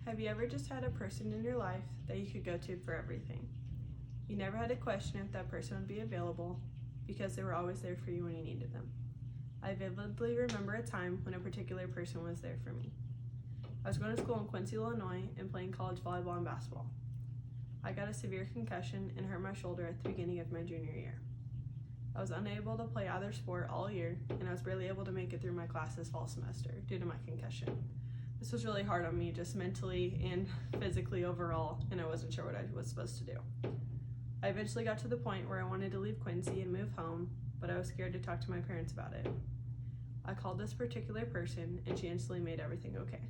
Have you ever just had a person in your life that you could go to for everything? You never had to question if that person would be available because they were always there for you when you needed them. I vividly remember a time when a particular person was there for me. I was going to school in Quincy, Illinois, and playing college volleyball and basketball. I got a severe concussion and hurt my shoulder at the beginning of my junior year. I was unable to play either sport all year, and I was barely able to make it through my classes fall semester due to my concussion. This was really hard on me, just mentally and physically overall, and I wasn't sure what I was supposed to do. I eventually got to the point where I wanted to leave Quincy and move home, but I was scared to talk to my parents about it. I called this particular person, and she instantly made everything okay.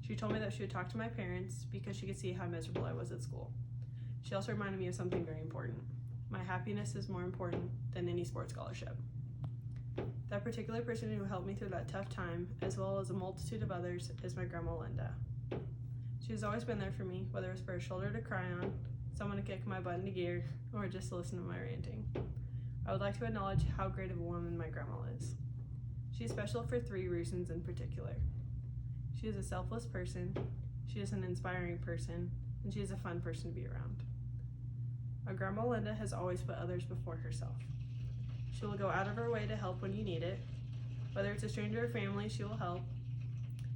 She told me that she would talk to my parents because she could see how miserable I was at school. She also reminded me of something very important. My happiness is more important than any sports scholarship. That particular person who helped me through that tough time, as well as a multitude of others, is my grandma Linda. She has always been there for me, whether it was for a shoulder to cry on, someone to kick my butt into gear, or just to listen to my ranting. I would like to acknowledge how great of a woman my grandma is. She is special for 3 reasons in particular. She is a selfless person, she is an inspiring person, and she is a fun person to be around. My grandma Linda has always put others before herself. She will go out of her way to help when you need it. Whether it's a stranger or family, she will help.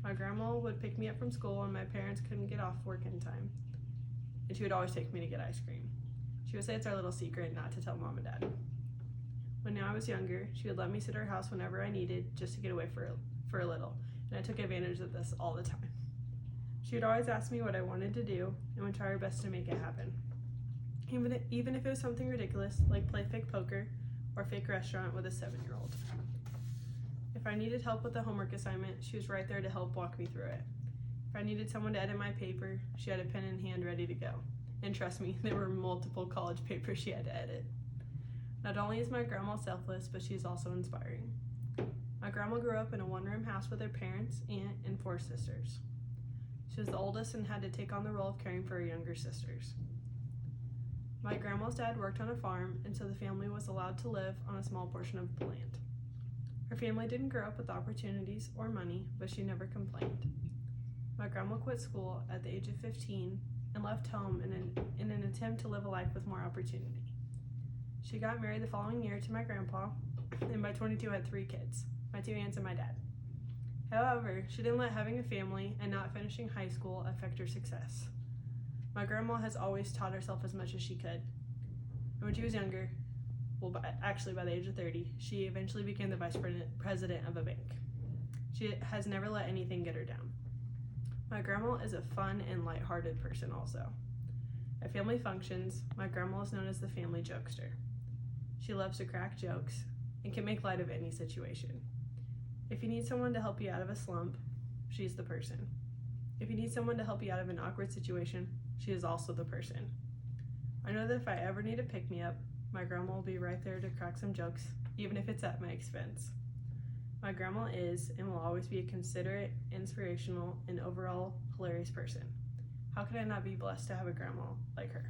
My grandma would pick me up from school when my parents couldn't get off work in time, and she would always take me to get ice cream. She would say it's our little secret not to tell mom and dad. When I was younger, she would let me sit at her house whenever I needed just to get away for a little, and I took advantage of this all the time. She would always ask me what I wanted to do and would try her best to make it happen. Even if it was something ridiculous, like play fake poker or fake restaurant with a 7-year-old. If I needed help with a homework assignment, she was right there to help walk me through it. If I needed someone to edit my paper, she had a pen in hand ready to go. And trust me, there were multiple college papers she had to edit. Not only is my grandma selfless, but she's also inspiring. My grandma grew up in a 1-room house with her parents, aunt, and 4 sisters. She was the oldest and had to take on the role of caring for her younger sisters. My grandma's dad worked on a farm, and so the family was allowed to live on a small portion of the land. Her family didn't grow up with opportunities or money, but she never complained. My grandma quit school at the age of 15 and left home in an attempt to live a life with more opportunity. She got married the following year to my grandpa, and by 22 had 3 kids, my 2 aunts and my dad. However, she didn't let having a family and not finishing high school affect her success. My grandma has always taught herself as much as she could. And when she was younger, by the age of 30, she eventually became the vice president of a bank. She has never let anything get her down. My grandma is a fun and lighthearted person also. At family functions, my grandma is known as the family jokester. She loves to crack jokes and can make light of any situation. If you need someone to help you out of a slump, she's the person. If you need someone to help you out of an awkward situation, she is also the person. I know that if I ever need a pick-me-up, my grandma will be right there to crack some jokes, even if it's at my expense. My grandma is and will always be a considerate, inspirational, and overall hilarious person. How could I not be blessed to have a grandma like her?